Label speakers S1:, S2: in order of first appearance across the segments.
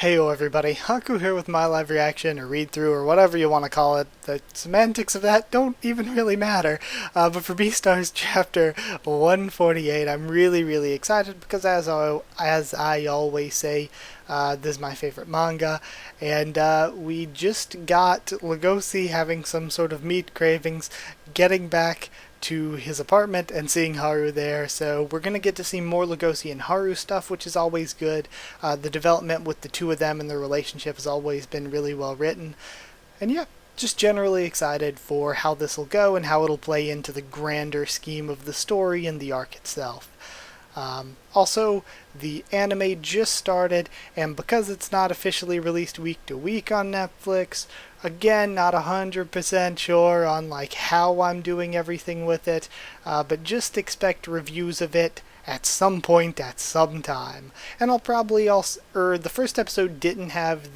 S1: Heyo everybody, Haku here with my live reaction or read through or whatever you want to call it. The semantics of that don't even really matter. But for Beastars chapter 148, I'm really excited because as I always say, this is my favorite manga, and we just got Lugosi having some sort of meat cravings, getting back to his apartment and seeing Haru there. So we're going to get to see more Lugosi and Haru stuff, which is always good. The development with the two of them and their relationship has always been really well written. And yeah, just generally excited for how this will go and how it'll play into the grander scheme of the story and the arc itself. Also, the anime just started, and because it's not officially released week to week on Netflix, again, not 100% sure on like how I'm doing everything with it, but just expect reviews of it at some point at some time. And I'll probably also, the first episode didn't have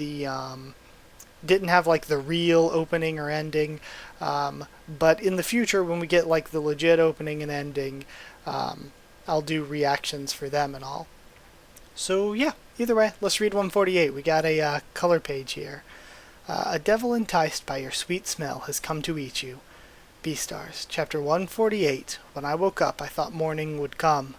S1: like the real opening or ending, but in the future when we get like the legit opening and ending, I'll do reactions for them and all. So yeah, either way, let's read 148. We got a color page here. A devil enticed by your sweet smell has come to eat you. Beastars, chapter 148. When I woke up, I thought morning would come.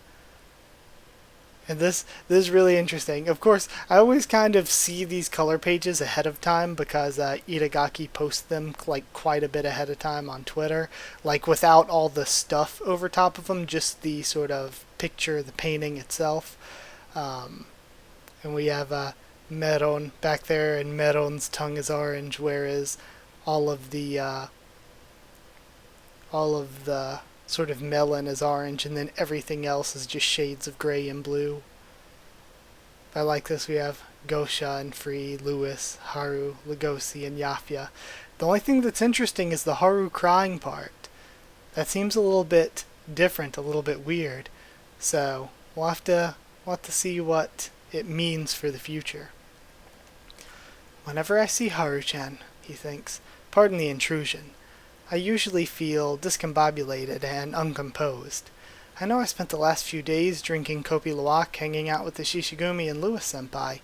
S1: And this is really interesting. Of course, I always kind of see these color pages ahead of time because Itagaki posts them like quite a bit ahead of time on Twitter, like without all the stuff over top of them, just the sort of picture, the painting itself. And we have Meron back there, and Meron's tongue is orange, whereas all of the sort of melon is orange, and then everything else is just shades of gray and blue. I like this. We have Gosha and Free, Lewis, Haru, Lugosi, and Yafia. The only thing that's interesting is the Haru crying part. That seems a little bit different, a little bit weird. So we'll have to see what it means for the future. Whenever I see Haru-chan, he thinks, pardon the intrusion, I usually feel discombobulated and uncomposed. I know I spent the last few days drinking Kopi Luwak, hanging out with the Shishigumi and Lewis-senpai,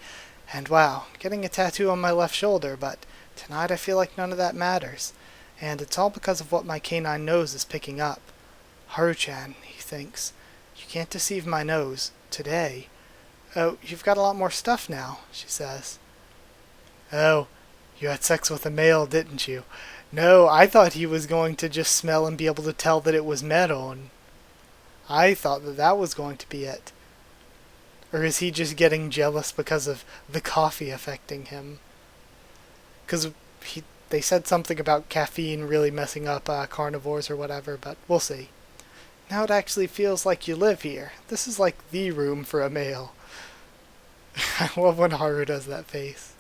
S1: and wow, getting a tattoo on my left shoulder, but tonight I feel like none of that matters, and it's all because of what my canine nose is picking up. Haru-chan, he thinks, you can't deceive my nose, today. Oh, you've got a lot more stuff now, she says. Oh, you had sex with a male, didn't you? No, I thought he was going to just smell and be able to tell that it was Meron. I thought that was going to be it. Or is he just getting jealous because of the coffee affecting him? Because they said something about caffeine really messing up carnivores or whatever, but we'll see. Now it actually feels like you live here. This is like the room for a male. I love when Haru does that face.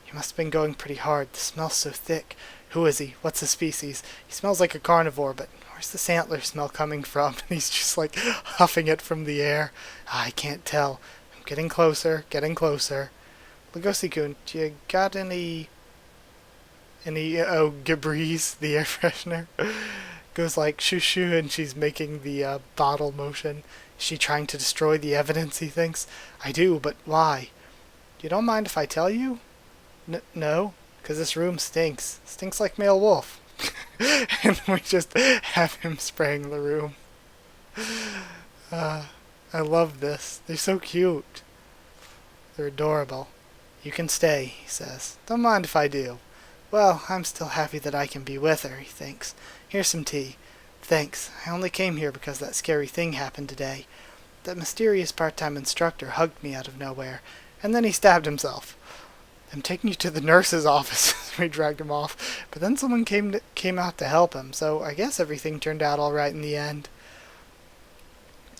S1: You must have been going pretty hard. The smell's so thick. Who is he? What's his species? He smells like a carnivore, but where's this antler smell coming from? And he's just like huffing it from the air. I can't tell. I'm getting closer, getting closer. Lugosi-kun, do you got any Gabrize, the air freshener? Goes like shoo shoo, and she's making the bottle motion. Is she trying to destroy the evidence, he thinks? I do, but why? You don't mind if I tell you? No, because this room stinks. Stinks like male wolf. And we just have him spraying the room. I love this. They're so cute. They're adorable. You can stay, he says. Don't mind if I do. Well, I'm still happy that I can be with her, he thinks. Here's some tea. Thanks. I only came here because that scary thing happened today. That mysterious part-time instructor hugged me out of nowhere, and then he stabbed himself. I'm taking you to the nurse's office. We dragged him off, but then someone came out to help him, so I guess everything turned out alright in the end.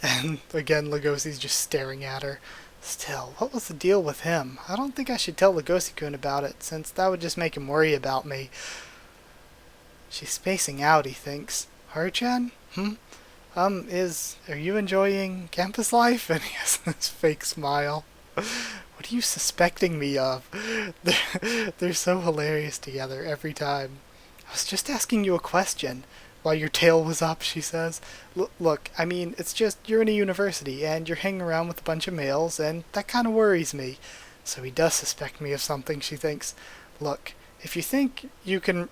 S1: And again, Lugosi's just staring at her. Still, what was the deal with him? I don't think I should tell Lugosi-kun about it, since that would just make him worry about me. She's spacing out, he thinks. Haru-chan? Are you enjoying campus life? And he has this fake smile. What are you suspecting me of? They're so hilarious together every time. I was just asking you a question. While your tail was up, she says. Look, I mean, it's just you're in a university and you're hanging around with a bunch of males, and that kind of worries me. So he does suspect me of something, she thinks. Look, if you think you can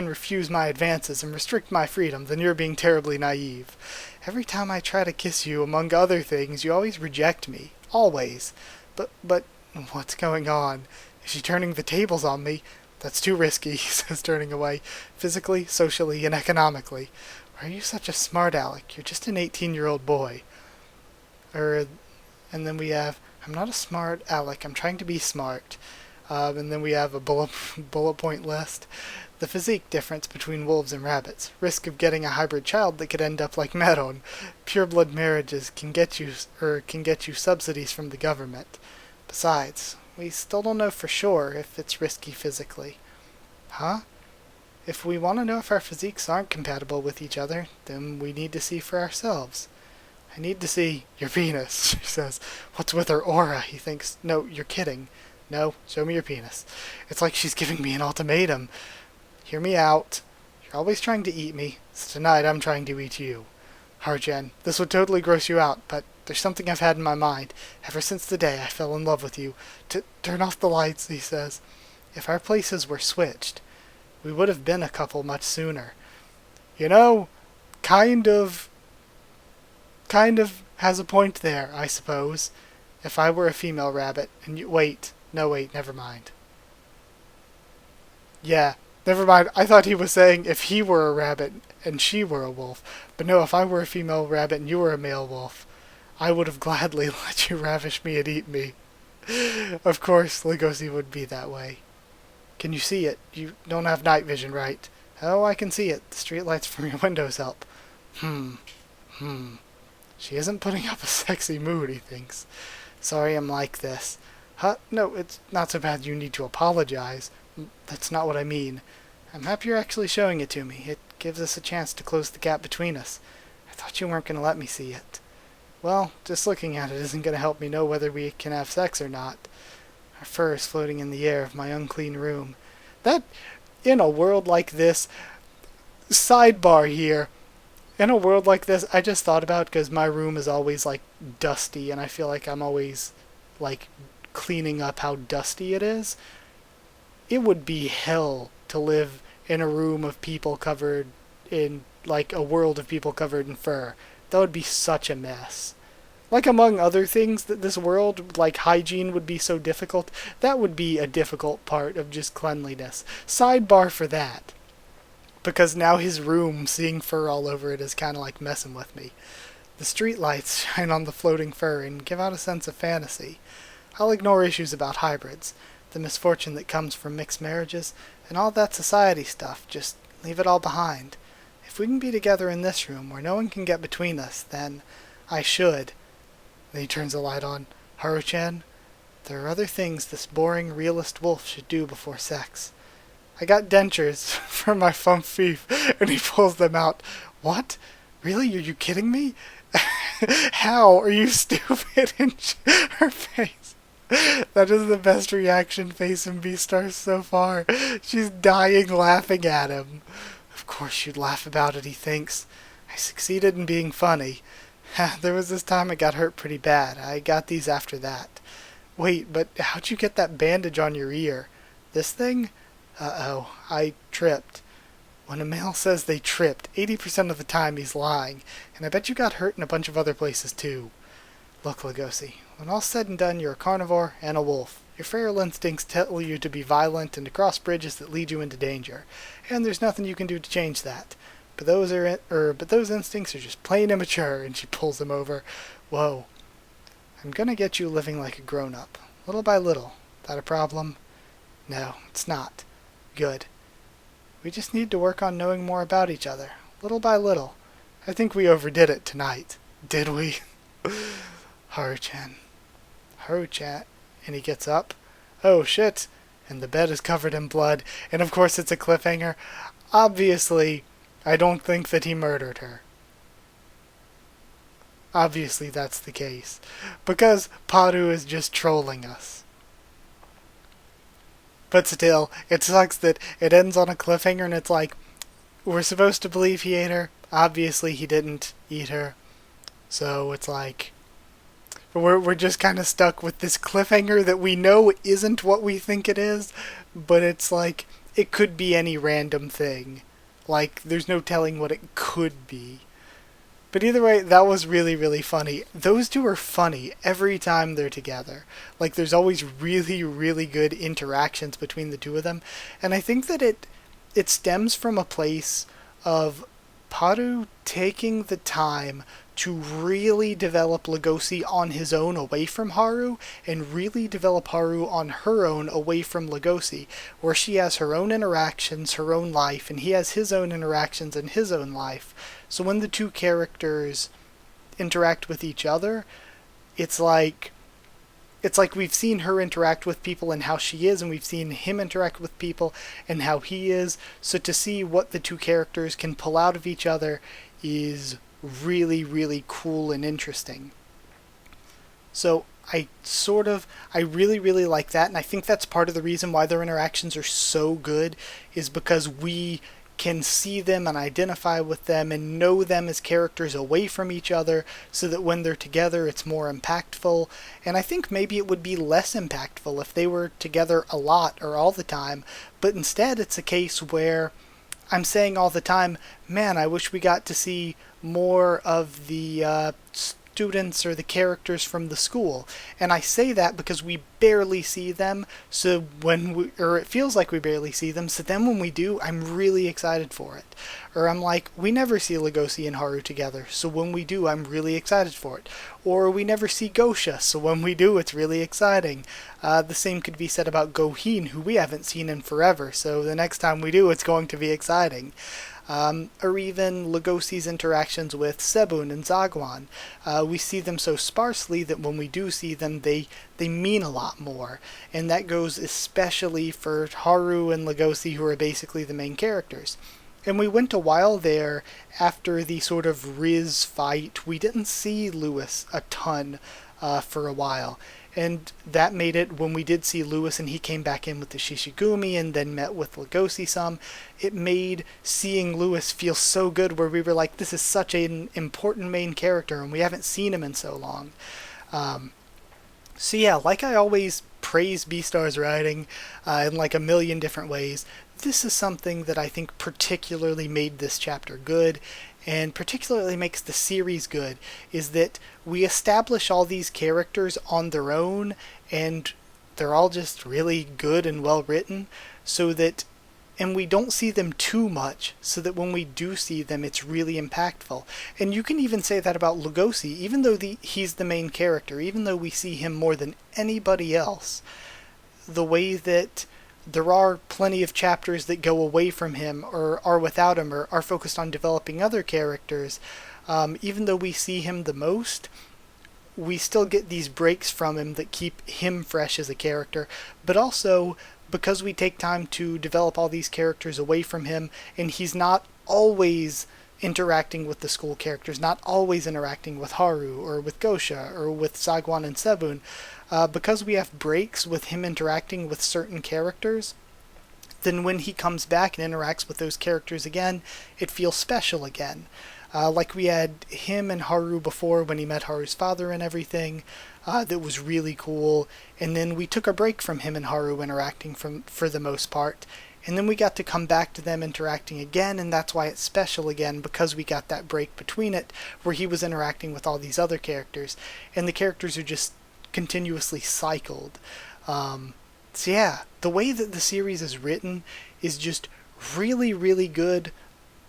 S1: refuse my advances and restrict my freedom, then you're being terribly naive. Every time I try to kiss you, among other things, you always reject me. Always. But, what's going on? Is she turning the tables on me? That's too risky, he says, turning away, physically, socially, and economically. Why are you such a smart aleck? You're just an 18-year-old boy. And then we have, I'm not a smart aleck, I'm trying to be smart. And then we have a bullet point list. The physique difference between wolves and rabbits. Risk of getting a hybrid child that could end up like Maron. Pureblood marriages can get you subsidies from the government. Besides, we still don't know for sure if it's risky physically. Huh? If we want to know if our physiques aren't compatible with each other, then we need to see for ourselves. I need to see your penis, she says. What's with her aura? He thinks. No, you're kidding. No, show me your penis. It's like she's giving me an ultimatum. Hear me out. You're always trying to eat me, so tonight I'm trying to eat you. Haru-chan, this would totally gross you out, but there's something I've had in my mind ever since the day I fell in love with you. Turn off the lights, he says. If our places were switched, we would have been a couple much sooner. You know, kind of has a point there, I suppose. If I were a female rabbit, and you... Wait, never mind. Yeah, never mind. I thought he was saying if he were a rabbit and she were a wolf. But no, if I were a female rabbit and you were a male wolf, I would have gladly let you ravish me and eat me. Of course, Lugosi would be that way. Can you see it? You don't have night vision, right? Oh, I can see it. The streetlights from your windows help. She isn't putting up a sexy mood, he thinks. Sorry I'm like this. Huh? No, it's not so bad you need to apologize. That's not what I mean. I'm happy you're actually showing it to me. It gives us a chance to close the gap between us. I thought you weren't going to let me see it. Well, just looking at it isn't going to help me know whether we can have sex or not. Her fur is floating in the air of my unclean room. That, in a world like this, sidebar here, in a world like this, I just thought about, because my room is always, like, dusty, and I feel like I'm always, like, cleaning up how dusty it is. It would be hell to live in a room of people covered in, like, a world of people covered in fur. That would be such a mess. Like, among other things that this world, like, hygiene would be so difficult, that would be a difficult part of just cleanliness. Sidebar for that. Because now his room, seeing fur all over it, is kind of like messing with me. The streetlights shine on the floating fur and give out a sense of fantasy. I'll ignore issues about hybrids, the misfortune that comes from mixed marriages, and all that society stuff. Just leave it all behind. If we can be together in this room where no one can get between us, then I should. Then he turns the light on. Haru-chan, there are other things this boring realist wolf should do before sex. I got dentures for my fumf-feef, and he pulls them out. What? Really? Are you kidding me? How? Are you stupid? And her face. That is the best reaction face in Beastars so far. She's dying laughing at him. Of course you'd laugh about it, he thinks. I succeeded in being funny. There was this time I got hurt pretty bad. I got these after that. Wait, but how'd you get that bandage on your ear? This thing? Uh-oh, I tripped. When a male says they tripped, 80% of the time he's lying, and I bet you got hurt in a bunch of other places too. Look, Lugosi, when all's said and done, you're a carnivore and a wolf. Your feral instincts tell you to be violent and to cross bridges that lead you into danger, and there's nothing you can do to change that. But those instincts are just plain immature, and she pulls him over. Whoa. I'm gonna get you living like a grown-up, little by little. That a problem? No, it's not. Good. We just need to work on knowing more about each other, little by little. I think we overdid it tonight. Did we? Haru-chan. Haru-chan. And he gets up. Oh, shit. And the bed is covered in blood. And of course it's a cliffhanger. Obviously, I don't think that he murdered her. Obviously that's the case. Because Paru is just trolling us. But still, it sucks that it ends on a cliffhanger and it's like, we're supposed to believe he ate her. Obviously he didn't eat her. So it's like, We're just kind of stuck with this cliffhanger that we know isn't what we think it is, but it's like it could be any random thing. Like there's no telling what it could be. But either way, that was really, really funny. Those two are funny every time they're together. Like there's always really, really good interactions between the two of them. And I think that it stems from a place of Paru taking the time to really develop Legoshi on his own away from Haru, and really develop Haru on her own away from Legoshi, where she has her own interactions, her own life, and he has his own interactions and his own life. So when the two characters interact with each other, it's like we've seen her interact with people and how she is, and we've seen him interact with people and how he is. So to see what the two characters can pull out of each other is really, really cool and interesting. So I really, really like that, and I think that's part of the reason why their interactions are so good, is because we can see them and identify with them and know them as characters away from each other, so that when they're together it's more impactful. And I think maybe it would be less impactful if they were together a lot or all the time, but instead it's a case where I'm saying all the time, man, I wish we got to see more of the students or the characters from the school. And I say that because we barely see them, so it feels like we barely see them, so then when we do, I'm really excited for it. Or I'm like, we never see Legoshi and Haru together, so when we do, I'm really excited for it. Or we never see Gosha, so when we do, it's really exciting. The same could be said about Gohin, who we haven't seen in forever, so the next time we do, it's going to be exciting. Or even Legoshi's interactions with Sebun and Zagwan. We see them so sparsely that when we do see them, they mean a lot more. And that goes especially for Haru and Legoshi, who are basically the main characters. And we went a while there after the sort of Riz fight. We didn't see Lewis a ton for a while. And that made it, when we did see Lewis and he came back in with the Shishigumi and then met with Legoshi some, it made seeing Lewis feel so good, where we were like, this is such an important main character and we haven't seen him in so long. So yeah, like I always praise Beastars writing in like a million different ways, this is something that I think particularly made this chapter good, and particularly makes the series good, is that we establish all these characters on their own, and they're all just really good and well written, and we don't see them too much, so that when we do see them, it's really impactful. And you can even say that about Legoshi, even though he's the main character, even though we see him more than anybody else, the way that there are plenty of chapters that go away from him or are without him or are focused on developing other characters, even though we see him the most, we still get these breaks from him that keep him fresh as a character. But also, because we take time to develop all these characters away from him, and he's not always interacting with the school characters, not always interacting with Haru or with Gosha or with Sagwan and Sebun, because we have breaks with him interacting with certain characters, then when he comes back and interacts with those characters again, it feels special again. Like we had him and Haru before when he met Haru's father and everything, that was really cool. And then we took a break from him and Haru interacting for the most part. And then we got to come back to them interacting again, and that's why it's special again, because we got that break between it, where he was interacting with all these other characters. And the characters are just continuously cycled. So yeah, the way that the series is written is just really, really good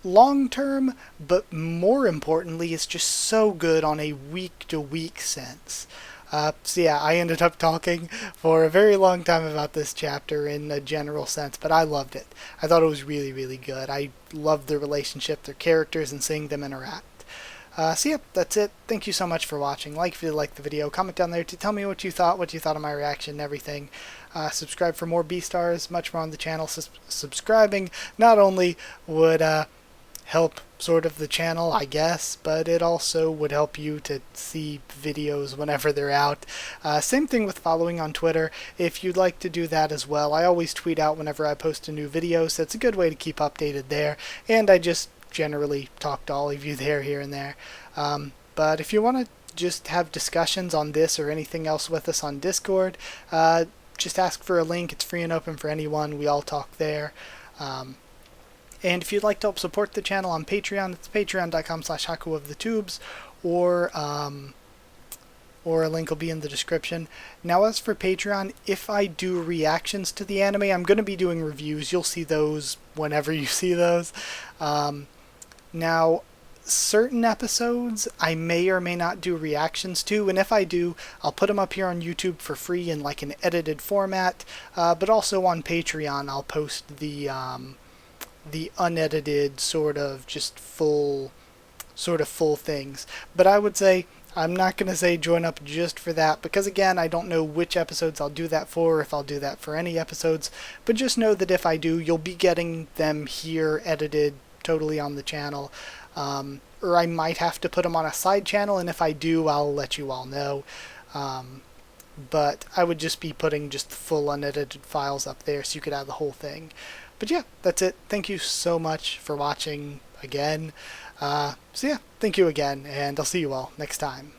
S1: long term, but more importantly, it's just so good on a week-to-week sense. So yeah, I ended up talking for a very long time about this chapter in a general sense, but I loved it. I thought it was really, really good. I loved their relationship, their characters, and seeing them interact. So yeah, that's it. Thank you so much for watching. Like if you liked the video, comment down there to tell me what you thought of my reaction and everything. Subscribe for more Beastars, much more on the channel. Subscribing not only would help sort of the channel, I guess, but it also would help you to see videos whenever they're out. Same thing with following on Twitter, if you'd like to do that as well. I always tweet out whenever I post a new video, so it's a good way to keep updated there, and I just generally talk to all of you there, here and there. But if you want to just have discussions on this or anything else with us on Discord, just ask for a link. It's free and open for anyone. We all talk there. And if you'd like to help support the channel on Patreon, it's patreon.com/HakuOfTheTubes, or a link will be in the description. Now, as for Patreon, if I do reactions to the anime, I'm going to be doing reviews. You'll see those whenever you see those. Now, certain episodes I may or may not do reactions to, and if I do, I'll put them up here on YouTube for free in like an edited format, but also on Patreon I'll post the unedited sort of full things. But I would say, I'm not going to say join up just for that, because again, I don't know which episodes I'll do that for, if I'll do that for any episodes, but just know that if I do, you'll be getting them here edited totally on the channel, or I might have to put them on a side channel, and if I do, I'll let you all know. But I would just be putting just full unedited files up there so you could have the whole thing. But yeah, that's it. Thank you so much for watching again. So yeah, thank you again, and I'll see you all next time.